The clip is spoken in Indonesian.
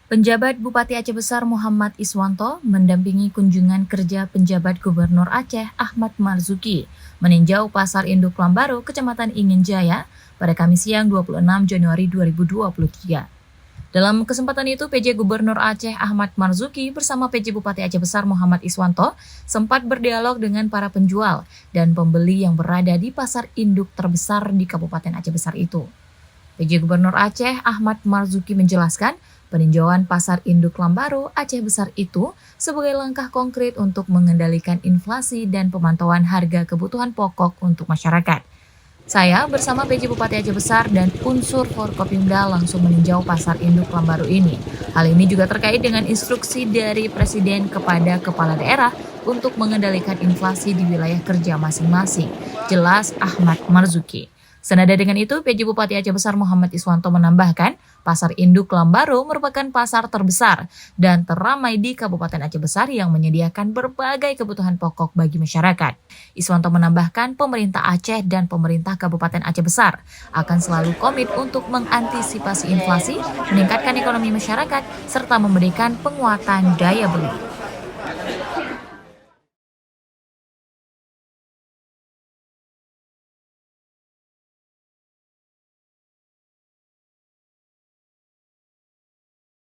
Penjabat Bupati Aceh Besar Muhammad Iswanto mendampingi kunjungan kerja penjabat Gubernur Aceh Ahmad Marzuki meninjau Pasar Induk Lambaru, Kecamatan Ingin Jaya pada Kamis siang 26 Januari 2023. Dalam kesempatan itu, PJ Gubernur Aceh Ahmad Marzuki bersama PJ Bupati Aceh Besar Muhammad Iswanto sempat berdialog dengan para penjual dan pembeli yang berada di pasar induk terbesar di Kabupaten Aceh Besar itu. PJ Gubernur Aceh Ahmad Marzuki menjelaskan, peninjauan Pasar Induk Lambaru Aceh Besar itu sebagai langkah konkret untuk mengendalikan inflasi dan pemantauan harga kebutuhan pokok untuk masyarakat. Saya bersama PJ Bupati Aceh Besar dan unsur Forkopimda langsung meninjau Pasar Induk Lambaru ini. Hal ini juga terkait dengan instruksi dari Presiden kepada Kepala Daerah untuk mengendalikan inflasi di wilayah kerja masing-masing. Jelas Ahmad Marzuki. Senada dengan itu, PJ Bupati Aceh Besar Muhammad Iswanto menambahkan, Pasar Induk Lambaru merupakan pasar terbesar dan teramai di Kabupaten Aceh Besar yang menyediakan berbagai kebutuhan pokok bagi masyarakat. Iswanto menambahkan, pemerintah Aceh dan pemerintah Kabupaten Aceh Besar akan selalu komit untuk mengantisipasi inflasi, meningkatkan ekonomi masyarakat, serta memberikan penguatan daya beli.